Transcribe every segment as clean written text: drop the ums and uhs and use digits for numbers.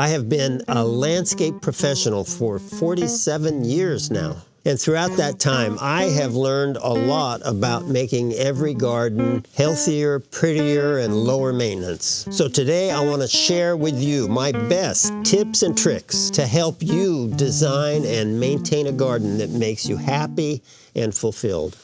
I have been a landscape professional for 47 years now. And throughout that time, I have learned a lot about making every garden healthier, prettier, and lower maintenance. So today I want to share with you my best tips and tricks to help you design and maintain a garden that makes you happy and fulfilled.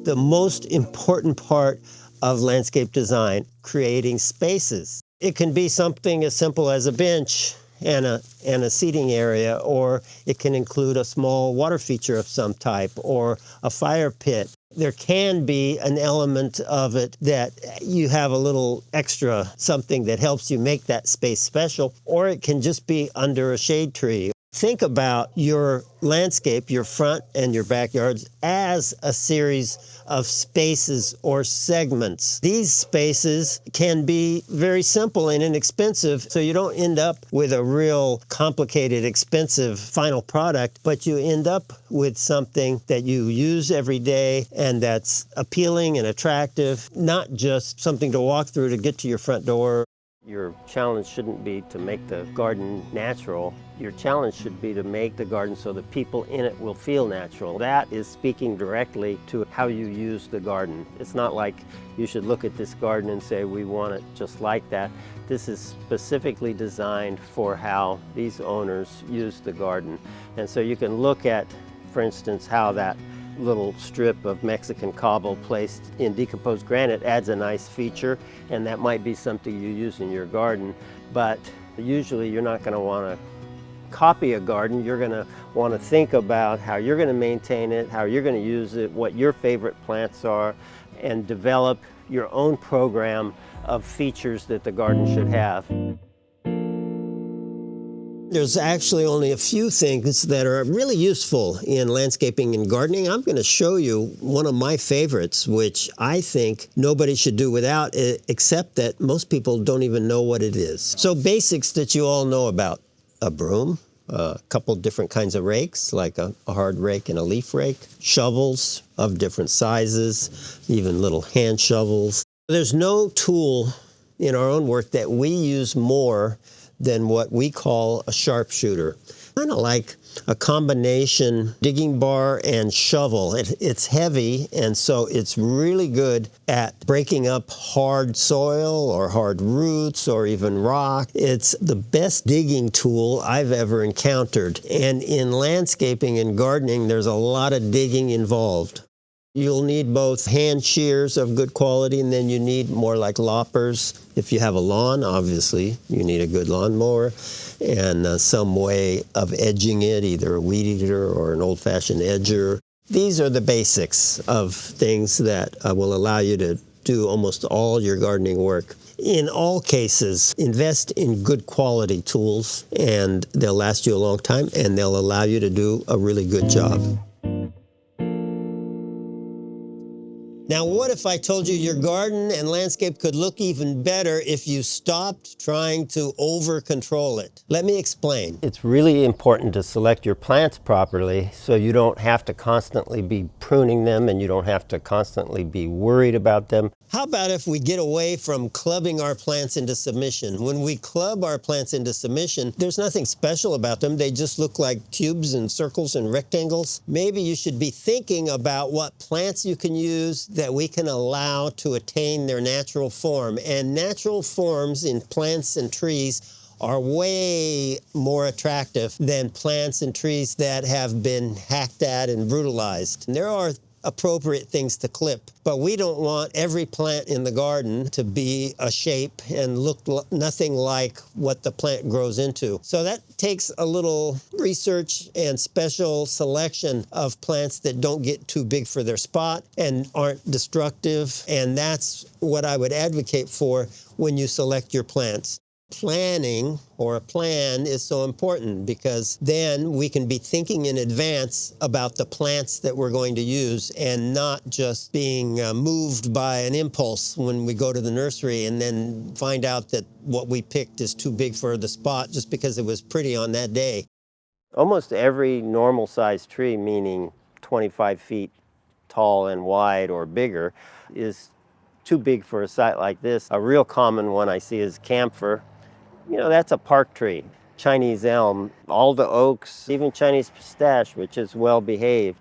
The most important part of landscape design, creating spaces. It can be something as simple as a bench and a seating area, or it can include a small water feature of some type, or a fire pit. There can be an element of it that you have a little extra, something that helps you make that space special, or it can just be under a shade tree. Think about your landscape, your front and your backyards, as a series of spaces or segments. These spaces can be very simple and inexpensive, so you don't end up with a real complicated, expensive final product, but you end up with something that you use every day and that's appealing and attractive, not just something to walk through to get to your front door. Your challenge shouldn't be to make the garden natural. Your challenge should be to make the garden so that people in it will feel natural. That is speaking directly to how you use the garden. It's not like you should look at this garden and say, we want it just like that. This is specifically designed for how these owners use the garden. And so you can look at, for instance, how that little strip of Mexican cobble placed in decomposed granite adds a nice feature, and that might be something you use in your garden, but usually you're not going to want to copy a garden. You're going to want to think about how you're going to maintain it, how you're going to use it, what your favorite plants are, and develop your own program of features that the garden should have. There's actually only a few things that are really useful in landscaping and gardening. I'm going to show you one of my favorites, which I think nobody should do without, except that most people don't even know what it is. So basics that you all know about: a broom, a couple different kinds of rakes, like a hard rake and a leaf rake, shovels of different sizes, even little hand shovels. There's no tool in our own work that we use more than what we call a sharpshooter. Kind of like a combination digging bar and shovel. It's heavy, and so it's really good at breaking up hard soil or hard roots or even rock. It's the best digging tool I've ever encountered. And in landscaping and gardening, there's a lot of digging involved. You'll need both hand shears of good quality, and then you need more like loppers. If you have a lawn, obviously, you need a good lawnmower and some way of edging it, either a weed eater or an old-fashioned edger. These are the basics of things that will allow you to do almost all your gardening work. In all cases, invest in good quality tools, and they'll last you a long time, and they'll allow you to do a really good job. Now, what if I told you your garden and landscape could look even better if you stopped trying to over-control it? Let me explain. It's really important to select your plants properly so you don't have to constantly be pruning them and you don't have to constantly be worried about them. How about if we get away from clubbing our plants into submission? When we club our plants into submission, there's nothing special about them. They just look like cubes and circles and rectangles. Maybe you should be thinking about what plants you can use that we can allow to attain their natural form. And natural forms in plants and trees are way more attractive than plants and trees that have been hacked at and brutalized. And there are appropriate things to clip, but we don't want every plant in the garden to be a shape and look nothing like what the plant grows into. So that takes a little research and special selection of plants that don't get too big for their spot and aren't destructive, and that's what I would advocate for when you select your plants. Planning or a plan is so important because then we can be thinking in advance about the plants that we're going to use and not just being moved by an impulse when we go to the nursery and then find out that what we picked is too big for the spot just because it was pretty on that day. Almost every normal sized tree, meaning 25 feet tall and wide or bigger, is too big for a site like this. A real common one I see is camphor. You know, that's a park tree. Chinese elm, all the oaks, even Chinese pistache, which is well behaved,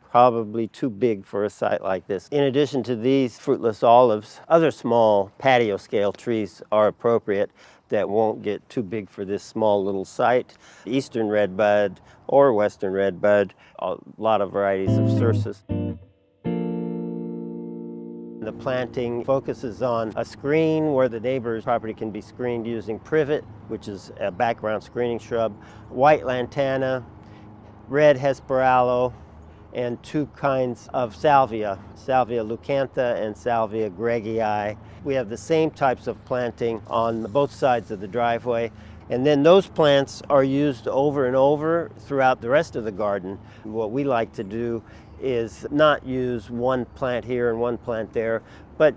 probably too big for a site like this. In addition to these fruitless olives, other small patio scale trees are appropriate that won't get too big for this small little site. Eastern redbud or western redbud, a lot of varieties of cercis. The planting focuses on a screen where the neighbor's property can be screened using privet, which is a background screening shrub, white lantana, red hesperaloe, and two kinds of salvia, Salvia leucantha and Salvia gregii. We have the same types of planting on both sides of the driveway. And then those plants are used over and over throughout the rest of the garden. What we like to do is not use one plant here and one plant there, but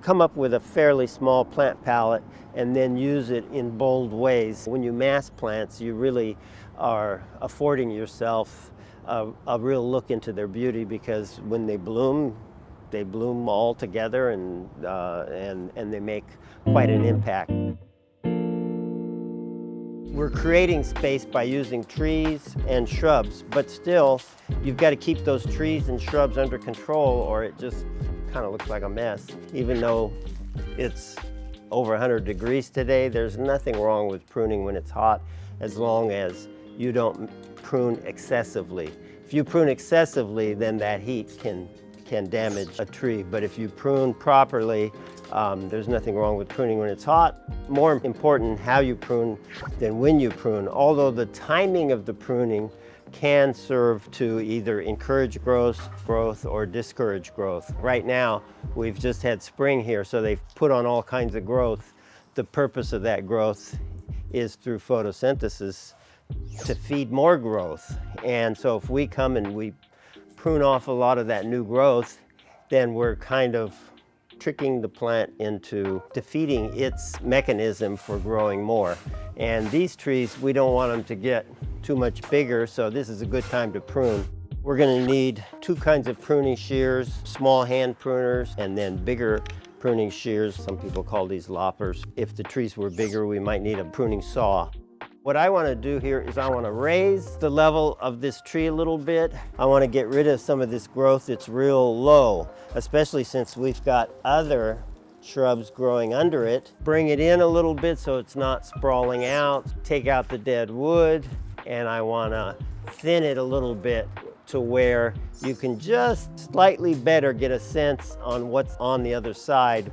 come up with a fairly small plant palette and then use it in bold ways. When you mass plants, you really are affording yourself a real look into their beauty, because when they bloom all together, and they make quite an impact. We're creating space by using trees and shrubs, but still, you've got to keep those trees and shrubs under control, or it just kind of looks like a mess. Even though it's over 100 degrees today, there's nothing wrong with pruning when it's hot, as long as you don't prune excessively. If you prune excessively, then that heat can damage a tree. But if you prune properly, there's nothing wrong with pruning when it's hot. More important how you prune than when you prune, although the timing of the pruning can serve to either encourage growth or discourage growth. Right now, we've just had spring here, so they've put on all kinds of growth. The purpose of that growth is through photosynthesis to feed more growth. And so if we come and we prune off a lot of that new growth, then we're kind of tricking the plant into defeating its mechanism for growing more. And these trees, we don't want them to get too much bigger, so this is a good time to prune. We're going to need two kinds of pruning shears, small hand pruners, and then bigger pruning shears. Some people call these loppers. If the trees were bigger, we might need a pruning saw. What I want to do here is I want to raise the level of this tree a little bit. I want to get rid of some of this growth that's real low, especially since we've got other shrubs growing under it. Bring it in a little bit so it's not sprawling out. Take out the dead wood, and I want to thin it a little bit to where you can just slightly better get a sense on what's on the other side.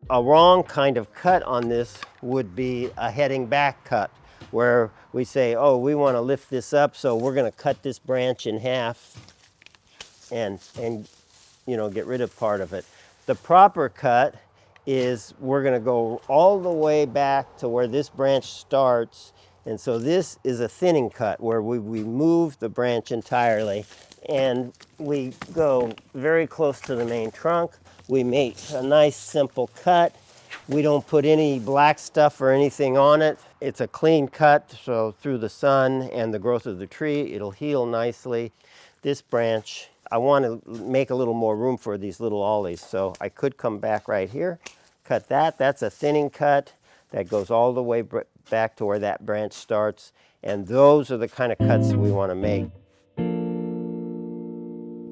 A wrong kind of cut on this would be a heading back cut, where we say, oh, we want to lift this up, so we're going to cut this branch in half and get rid of part of it. The proper cut is we're going to go all the way back to where this branch starts, and so this is a thinning cut where we remove the branch entirely and we go very close to the main trunk. We make a nice simple cut. We don't put any black stuff or anything on it. It's a clean cut, so through the sun and the growth of the tree, it'll heal nicely. This branch, I want to make a little more room for these little ollies, so I could come back right here, cut that. That's a thinning cut that goes all the way back to where that branch starts, and those are the kind of cuts we want to make.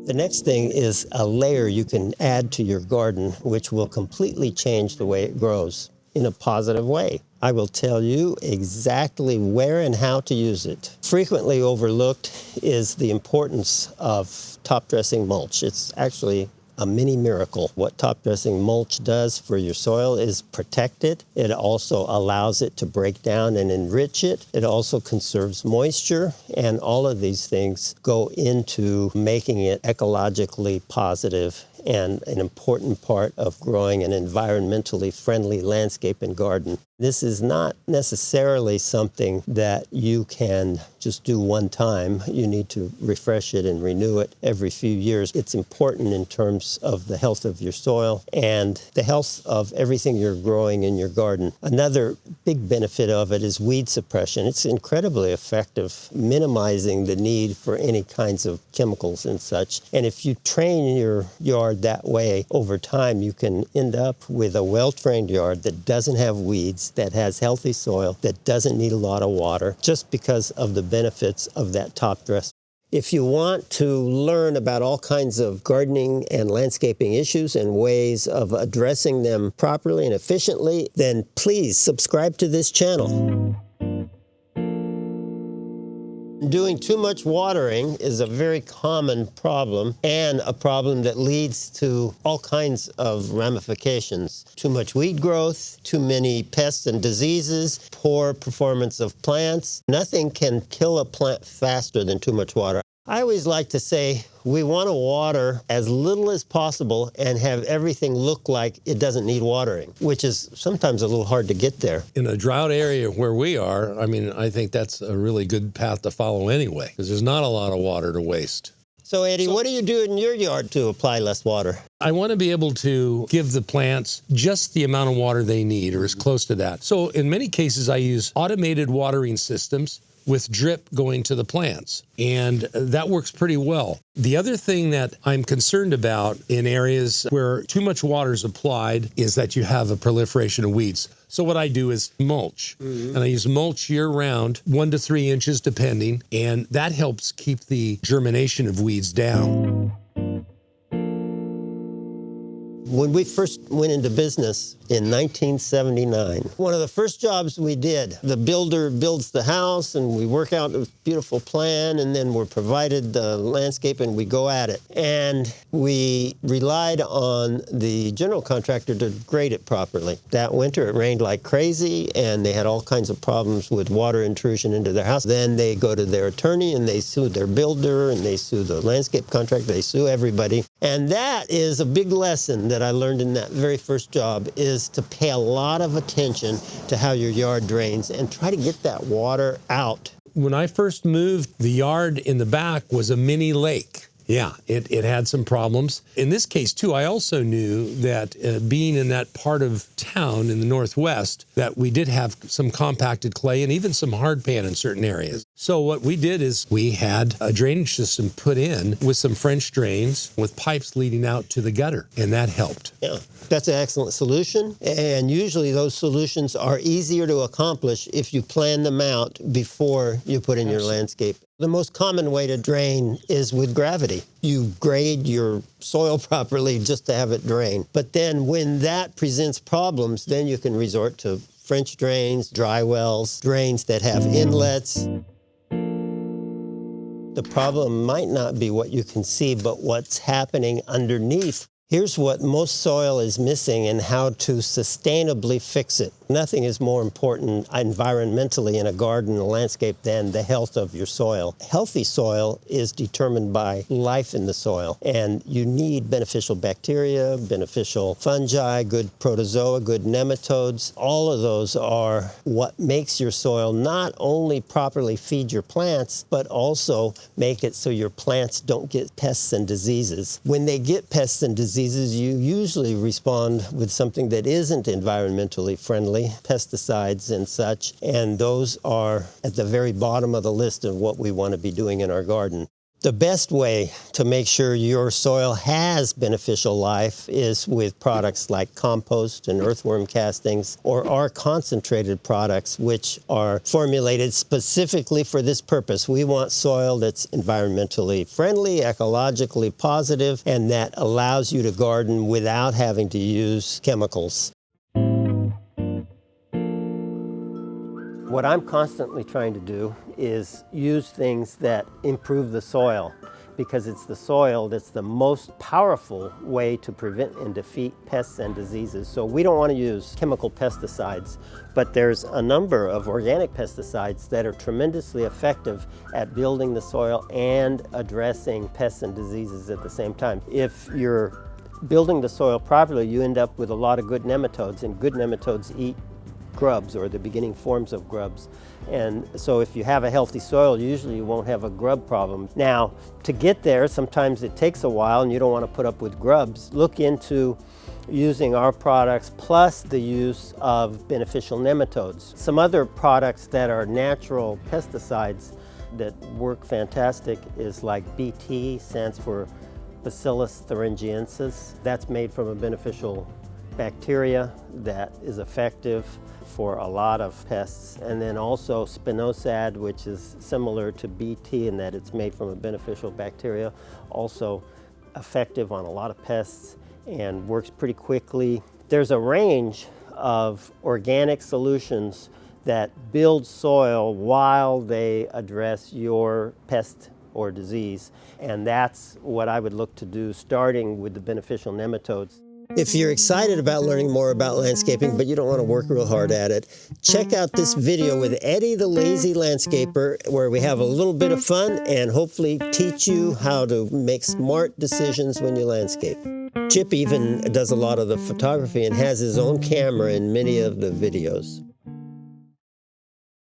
The next thing is a layer you can add to your garden, which will completely change the way it grows in a positive way. I will tell you exactly where and how to use it. Frequently overlooked is the importance of top dressing mulch. It's actually a mini miracle. What top dressing mulch does for your soil is protect it. It also allows it to break down and enrich it. It also conserves moisture, and all of these things go into making it ecologically positive and an important part of growing an environmentally friendly landscape and garden. This is not necessarily something that you can just do one time. You need to refresh it and renew it every few years. It's important in terms of the health of your soil and the health of everything you're growing in your garden. Another big benefit of it is weed suppression. It's incredibly effective, minimizing the need for any kinds of chemicals and such. And if you train your yard yard that way, over time you can end up with a well-trained yard that doesn't have weeds, that has healthy soil, that doesn't need a lot of water, just because of the benefits of that top dress. If you want to learn about all kinds of gardening and landscaping issues and ways of addressing them properly and efficiently, then please subscribe to this channel. Doing too much watering is a very common problem, and a problem that leads to all kinds of ramifications. Too much weed growth, too many pests and diseases, poor performance of plants. Nothing can kill a plant faster than too much water. I always like to say we want to water as little as possible and have everything look like it doesn't need watering, which is sometimes a little hard to get there. In a drought area where we are, I think that's a really good path to follow anyway, because there's not a lot of water to waste. So Eddie, what do you do in your yard to apply less water? I want to be able to give the plants just the amount of water they need, or as close to that. So in many cases, I use automated watering systems with drip going to the plants, and that works pretty well. The other thing that I'm concerned about in areas where too much water is applied is that you have a proliferation of weeds. So what I do is mulch, and I use mulch year-round, 1 to 3 inches depending, and that helps keep the germination of weeds down. When we first went into business in 1979, one of the first jobs we did, the builder builds the house and we work out a beautiful plan, and then we're provided the landscape and we go at it. And we relied on the general contractor to grade it properly. That winter it rained like crazy and they had all kinds of problems with water intrusion into their house. Then they go to their attorney and they sue their builder and they sue the landscape contractor, they sue everybody. And that is a big lesson that I learned in that very first job, is to pay a lot of attention to how your yard drains and try to get that water out. When I first moved, the yard in the back was a mini lake. Yeah, it had some problems. In this case, too, I also knew that being in that part of town in the Northwest, that we did have some compacted clay and even some hardpan in certain areas. So what we did is we had a drainage system put in with some French drains with pipes leading out to the gutter, and that helped. Yeah, that's an excellent solution. And usually those solutions are easier to accomplish if you plan them out before you put in your landscape. The most common way to drain is with gravity. You grade your soil properly just to have it drain. But then when that presents problems, then you can resort to French drains, dry wells, drains that have inlets. The problem might not be what you can see, but what's happening underneath. Here's what most soil is missing and how to sustainably fix it. Nothing is more important environmentally in a garden or landscape than the health of your soil. Healthy soil is determined by life in the soil, and you need beneficial bacteria, beneficial fungi, good protozoa, good nematodes. All of those are what makes your soil not only properly feed your plants, but also make it so your plants don't get pests and diseases. When they get pests and diseases, you usually respond with something that isn't environmentally friendly, pesticides and such, and those are at the very bottom of the list of what we want to be doing in our garden. The best way to make sure your soil has beneficial life is with products like compost and earthworm castings, or our concentrated products, which are formulated specifically for this purpose. We want soil that's environmentally friendly, ecologically positive, and that allows you to garden without having to use chemicals. What I'm constantly trying to do is use things that improve the soil, because it's the soil that's the most powerful way to prevent and defeat pests and diseases. So we don't want to use chemical pesticides, but there's a number of organic pesticides that are tremendously effective at building the soil and addressing pests and diseases at the same time. If you're building the soil properly, you end up with a lot of good nematodes, and good nematodes eat grubs, or the beginning forms of grubs. And so if you have a healthy soil, usually you won't have a grub problem. Now, to get there, sometimes it takes a while and you don't want to put up with grubs. Look into using our products plus the use of beneficial nematodes. Some other products that are natural pesticides that work fantastic is like BT, stands for Bacillus thuringiensis. That's made from a beneficial bacteria that is effective for a lot of pests. And then also spinosad, which is similar to BT in that it's made from a beneficial bacteria, also effective on a lot of pests and works pretty quickly. There's a range of organic solutions that build soil while they address your pest or disease. And that's what I would look to do, starting with the beneficial nematodes. If you're excited about learning more about landscaping, but you don't want to work real hard at it, check out this video with Eddie the Lazy Landscaper, where we have a little bit of fun and hopefully teach you how to make smart decisions when you landscape. Chip even does a lot of the photography and has his own camera in many of the videos.